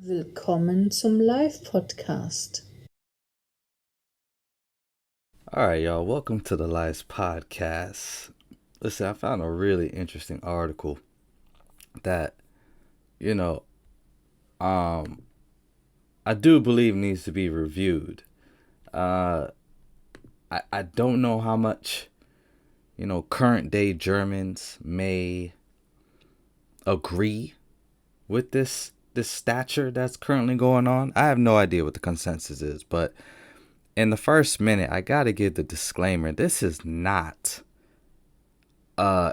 Willkommen zum Live-Podcast. All right, y'all. Welcome to the Lyfe podcast. Listen, I found a really interesting article that you know um I do believe needs to be reviewed. Uh, I don't know how much current day Germans may agree with this stature that's currently going on. I have no idea what the consensus is, but in the first minute, I gotta give the disclaimer: this is not uh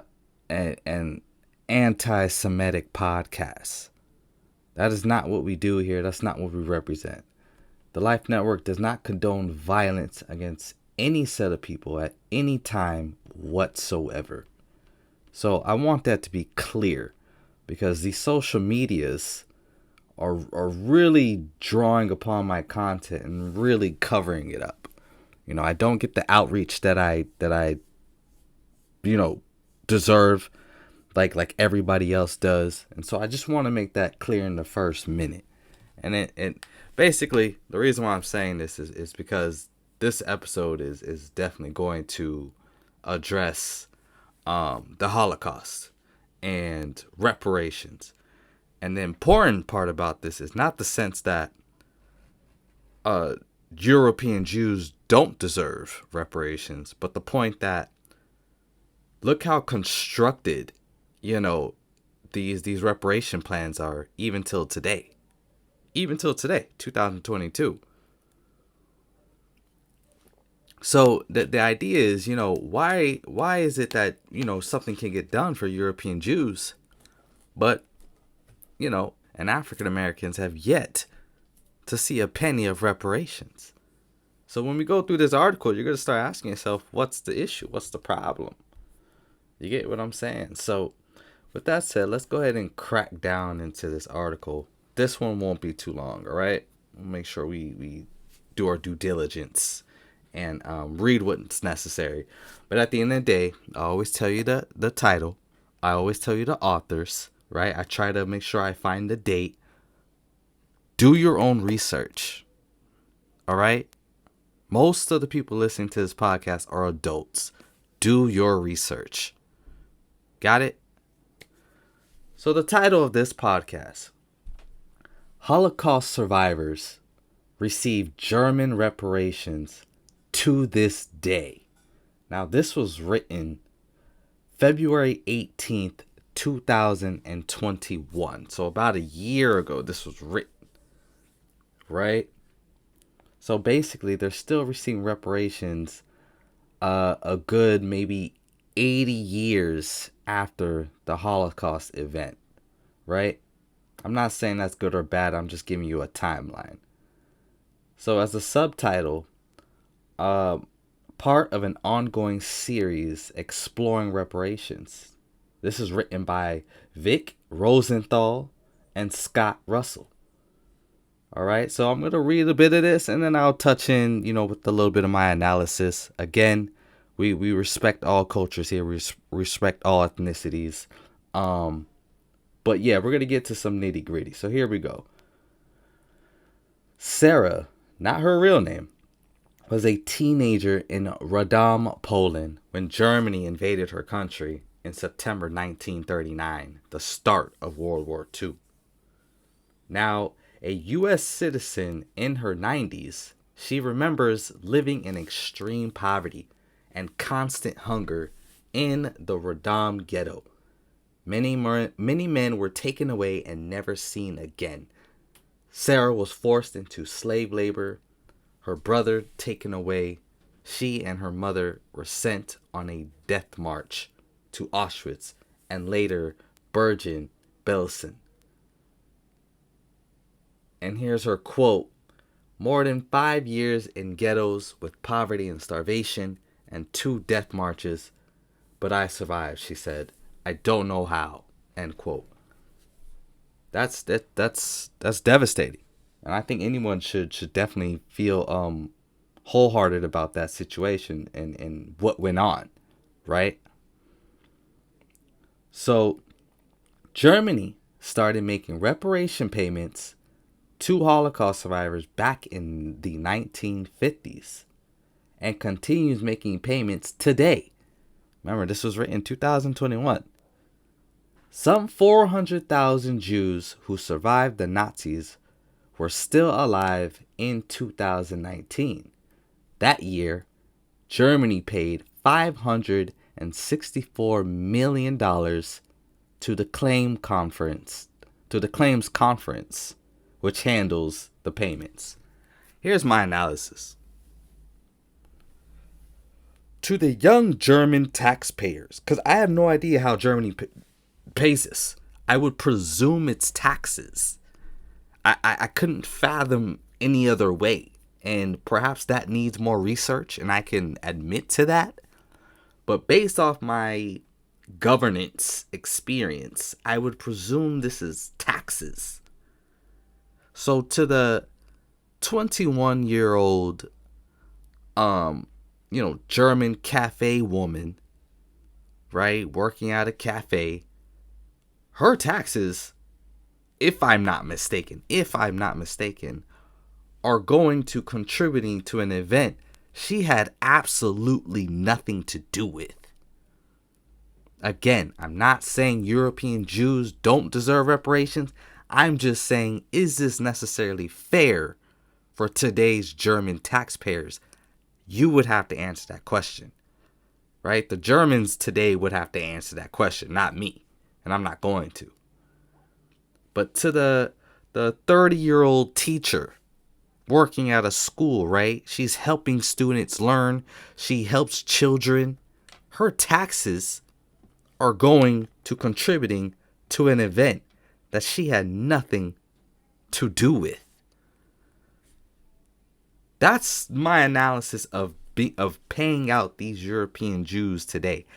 an anti-Semitic podcast. That is not what we do here. That's not what we represent. The Life Network does not condone violence against any set of people at any time whatsoever. So I want that to be clear because these social medias are really drawing upon my content and really covering it up. I don't get the outreach that I you know deserve like everybody else does. And so I just want to make that clear in the first minute. And it basically the reason why I'm saying this is because this episode is definitely going to address the Holocaust and reparations. And the important part about this is not the sense that uh, European Jews don't deserve reparations, but the point that look how constructed, you know, these reparation plans are even till today. Even till today, 2022. So the idea is, why is it that, something can get done for European Jews, but, and African Americans have yet to see a penny of reparations. So when we go through this article, you're going to start asking yourself, what's the issue? What's the problem? You get what I'm saying? So with that said, let's go ahead and crack down into this article. This one won't be too long, all right? We'll make sure we do our due diligence and read what's necessary. But at the end of the day, I always tell you the title. I always tell you the authors, right? I try to make sure I find the date. Do your own research, all right? Most of the people listening to this podcast are adults. Do your research. Got it? So the title of this podcast, Holocaust Survivors Receive German Reparations to This Day. Now this was written February 18th, 2021. So about a year ago this was written, right? So basically they're still receiving reparations a good maybe 80 years after the Holocaust event, right? I'm not saying that's good or bad. I'm just giving you a timeline. So as a subtitle, part of an ongoing series exploring reparations. This is written by Vic Rosenthal and Scott Russell. All right, so I'm going to read a bit of this and then I'll touch in, with a little bit of my analysis. Again, we respect all cultures here. We respect all ethnicities. But yeah, we're going to get to some nitty gritty. So here we go. Sarah, not her real name, was a teenager in Radom, Poland, when Germany invaded her country in September 1939, the start of World War II. Now, a U.S. citizen in her 90s, she remembers living in extreme poverty and constant hunger in the Radom ghetto. Many men were taken away and never seen again. Sarah was forced into slave labor, her brother taken away. She and her mother were sent on a death march to Auschwitz and later Bergen-Belsen. And here's her quote: "More than 5 years in ghettos with poverty and starvation and 2 death marches, but I survived," she said. "I don't know how." End quote. That's devastating. And I think anyone should definitely feel wholehearted about that situation and what went on, right? So Germany started making reparation payments to Holocaust survivors back in the 1950s and continues making payments today. Remember, this was written in 2021. Some 400,000 Jews who survived the Nazis were still alive in 2019. That year, Germany paid $564 million to the Claims Conference, which handles the payments. Here's my analysis. To the young German taxpayers, because I have no idea how Germany pays this. I would presume it's taxes. I couldn't fathom any other way. And perhaps that needs more research, and I can admit to that. But based off my governance experience, I would presume this is taxes. So to the 21-year-old, German cafe woman, right, working at a cafe, her taxes, if I'm not mistaken, are going to contributing to an event she had absolutely nothing to do with. Again, I'm not saying European Jews don't deserve reparations. I'm just saying, is this necessarily fair for today's German taxpayers? You would have to answer that question, right? The Germans today would have to answer that question, not me. And I'm not going to. But to the 30-year-old teacher working at a school, right? She's helping students learn. She helps children. Her taxes are going to contributing to an event that she had nothing to do with. That's my analysis of paying out these European Jews today.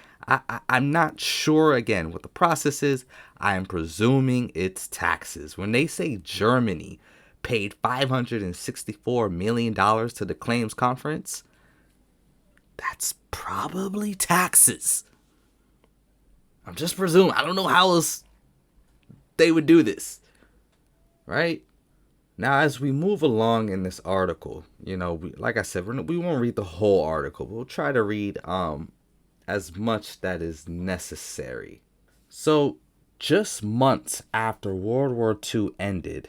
I'm not sure, again, what the process is. I am presuming it's taxes. When they say Germany paid $564 million to the Claims Conference, that's probably taxes. I'm just presuming. I don't know how else they would do this, right? Now, as we move along in this article, like I said, we won't read the whole article. We'll try to read as much that is necessary. So, just months after World War II ended,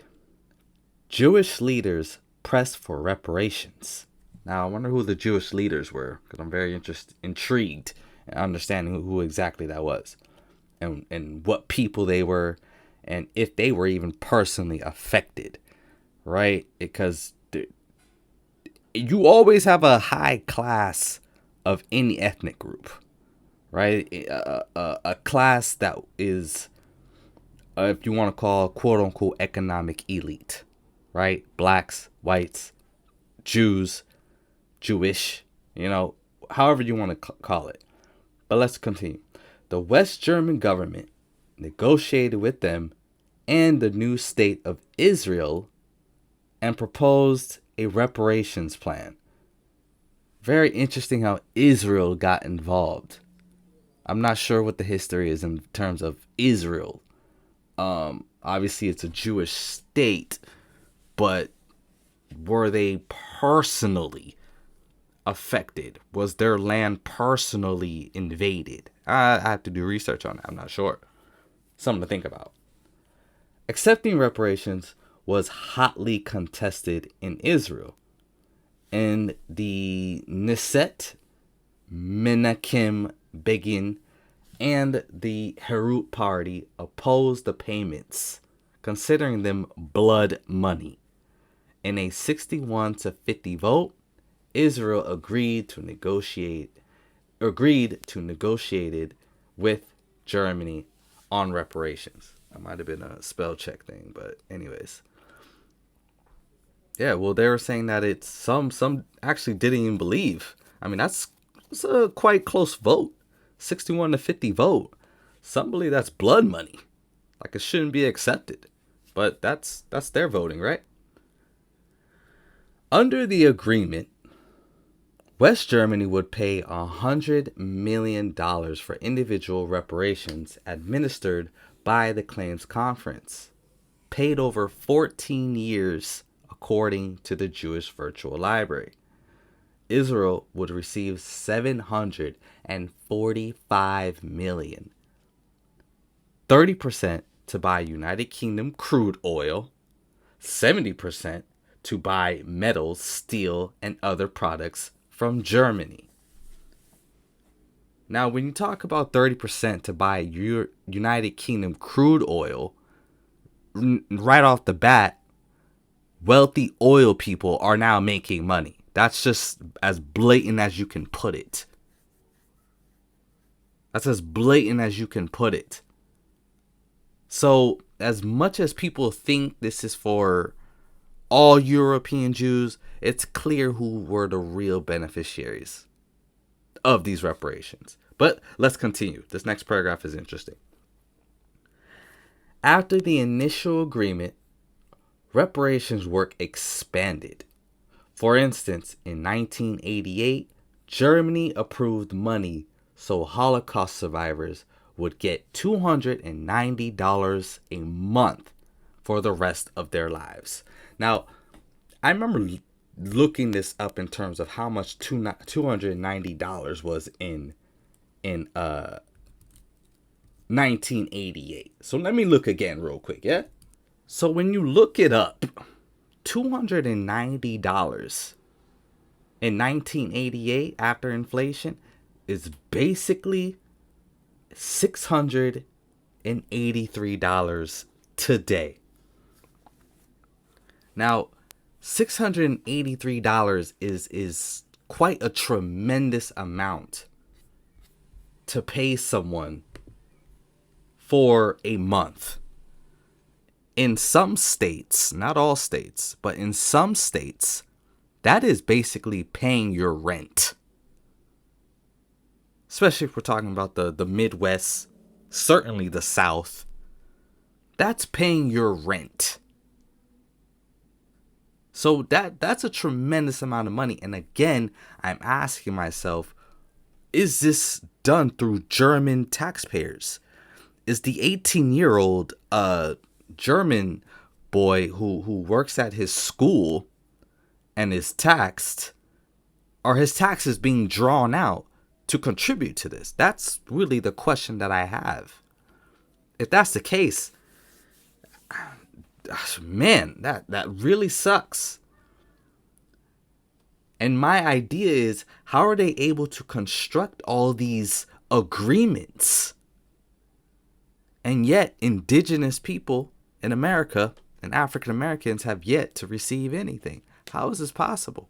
Jewish leaders pressed for reparations. Now, I wonder who the Jewish leaders were, because I'm very intrigued in understanding who exactly that was, and what people they were, and if they were even personally affected, right? Because you always have a high class of any ethnic group, right? A class that is, if you want to call, quote unquote, economic elite, right? Blacks, whites, Jews, Jewish, however you want to call it. But let's continue. The West German government negotiated with them and the new state of Israel and proposed a reparations plan. Very interesting how Israel got involved. I'm not sure what the history is in terms of Israel. Obviously, it's a Jewish state, but were they personally affected? Was their land personally invaded? I have to do research on that. I'm not sure. Something to think about. Accepting reparations was hotly contested in Israel. And the Knesset, Menachem Begin, and the Herut Party opposed the payments, considering them blood money. In a 61-50 vote, Israel agreed to negotiate with Germany on reparations. That might have been a spell check thing, but anyways. Yeah, well, they were saying that it's some actually didn't even believe. I mean, that's a quite close vote. 61-50 vote. Some believe that's blood money. Like, it shouldn't be accepted. But that's their voting, right? Under the agreement, West Germany would pay $100 million for individual reparations administered by the Claims Conference. paid over 14 years, according to the Jewish Virtual Library. Israel would receive 745 million. 30% to buy United Kingdom crude oil, 70% to buy metals, steel, and other products from Germany. Now, when you talk about 30% to buy United Kingdom crude oil, right off the bat, wealthy oil people are now making money. That's just as blatant as you can put it. That's as blatant as you can put it. So, as much as people think this is for all European Jews, it's clear who were the real beneficiaries of these reparations. But let's continue. This next paragraph is interesting. After the initial agreement, reparations work expanded. For instance, in 1988, Germany approved money so Holocaust survivors would get $290 a month for the rest of their lives. Now, I remember looking this up in terms of how much $290 was in 1988. So let me look again real quick, yeah? So when you look it up, $290 in 1988 after inflation is basically $683 today. Now, $683 is quite a tremendous amount to pay someone for a month. In some states, not all states, but in some states, that is basically paying your rent. Especially if we're talking about the Midwest, certainly the South. That's paying your rent. So that's a tremendous amount of money. And again, I'm asking myself, is this done through German taxpayers? Is the 18-year-old German boy who works at his school and is taxed, are his taxes being drawn out to contribute to this? That's really the question that I have. If that's the case, man, that really sucks. And my idea is, how are they able to construct all these agreements? And yet, indigenous people in America and African Americans have yet to receive anything. How is this possible?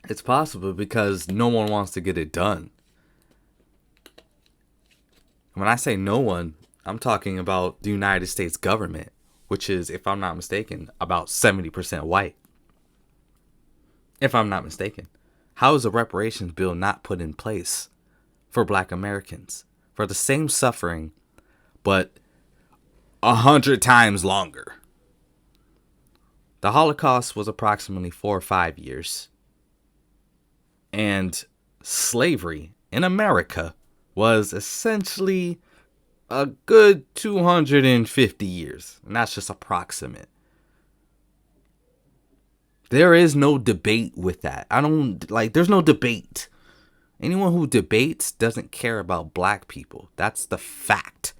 It's possible because no one wants to get it done. When I say no one, I'm talking about the United States government, which is, if I'm not mistaken, about 70% white. If I'm not mistaken. How is a reparations bill not put in place for Black Americans for the same suffering, but 100 times longer? The Holocaust was approximately 4 or 5 years. And slavery in America was essentially a good 250 years. And that's just approximate. There is no debate with that. There's no debate. Anyone who debates doesn't care about Black people. That's the fact.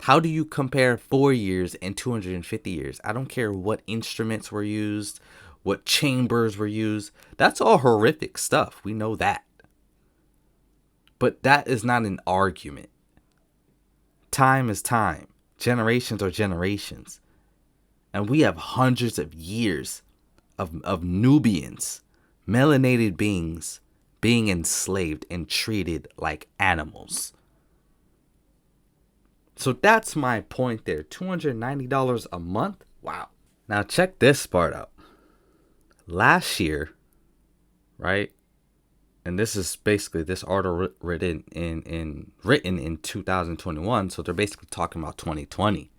How do you compare 4 years and 250 years? I don't care what instruments were used, what chambers were used. That's all horrific stuff. We know that. But that is not an argument. Time is time. Generations are generations. And we have hundreds of years of Nubians, melanated beings, being enslaved and treated like animals. So that's my point there. $290 a month? Wow. Now check this part out. Last year, right? And this is basically this article written in 2021. So they're basically talking about 2020.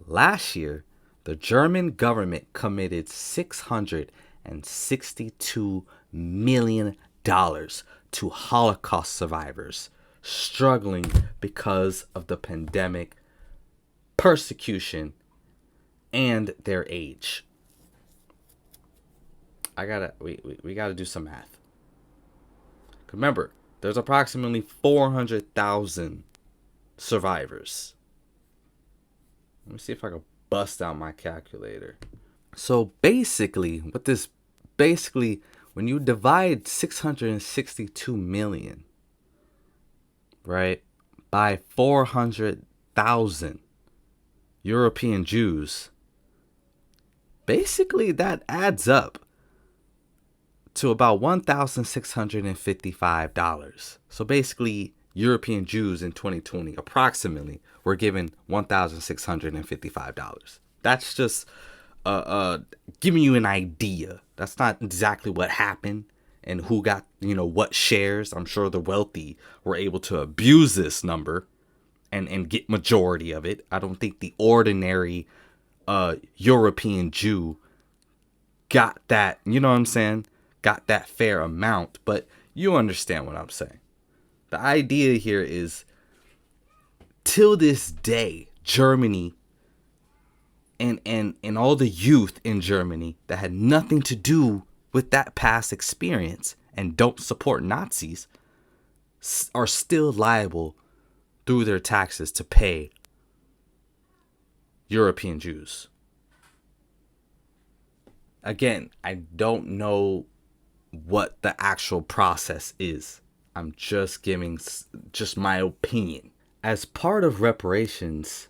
Last year, the German government committed $662 million to Holocaust survivors struggling because of the pandemic persecution, and their age. We gotta do some math. Remember, there's approximately 400,000 survivors. Let me see if I can bust out my calculator. So basically, when you divide 662 million, right, by 400,000 European Jews, basically that adds up to about $1,655. So basically, European Jews in 2020 approximately were given $1,655. That's just giving you an idea. That's not exactly what happened and who got, what shares. I'm sure the wealthy were able to abuse this number and get majority of it. I don't think the ordinary European Jew got that, you know what I'm saying? Got that fair amount, but you understand what I'm saying. The idea here is, till this day, Germany and all the youth in Germany that had nothing to do with that past experience and don't support Nazis are still liable through their taxes to pay European Jews. Again, I don't know what the actual process is. I'm just giving just my opinion. As part of reparations,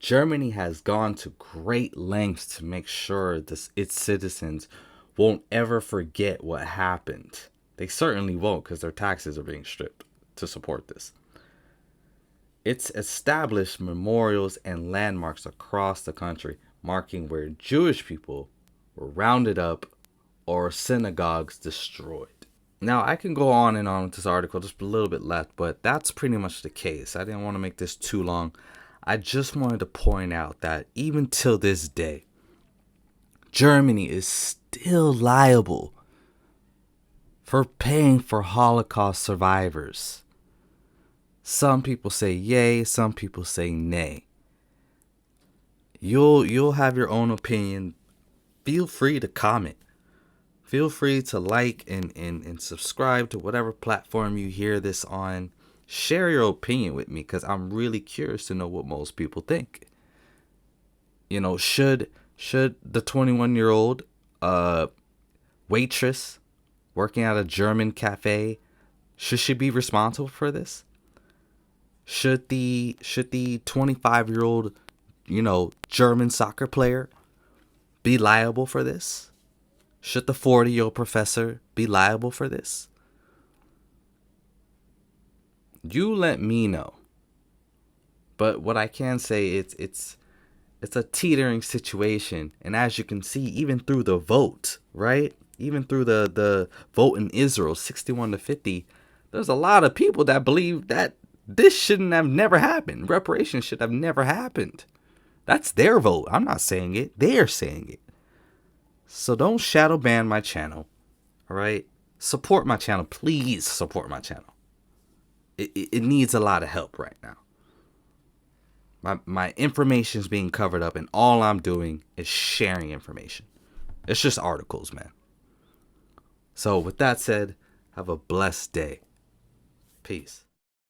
Germany has gone to great lengths to make sure its citizens won't ever forget what happened. They certainly won't, because their taxes are being stripped to support this. It's established memorials and landmarks across the country marking where Jewish people were rounded up or synagogues destroyed. Now, I can go on and on with this article, just a little bit left, but that's pretty much the case. I didn't want to make this too long. I just wanted to point out that even till this day, Germany is still liable for paying for Holocaust survivors. Some people say yay, some people say nay. You'll have your own opinion. Feel free to comment. Feel free to like and subscribe to whatever platform you hear this on. Share your opinion with me, because I'm really curious to know what most people think. Should the 21-year-old waitress working at a German cafe, should she be responsible for this? Should the 25-year-old, German soccer player be liable for this? Should the 40-year-old professor be liable for this? You let me know. But what I can say, it's a teetering situation. And as you can see, even through the vote, right? Even through the vote in Israel, 61-50, there's a lot of people that believe that this shouldn't have never happened. Reparations should have never happened. That's their vote. I'm not saying it. They're saying it. So don't shadow ban my channel. All right? Support my channel. Please support my channel. It needs a lot of help right now. My information is being covered up, and all I'm doing is sharing information. It's just articles, man. So with that said, have a blessed day. Peace.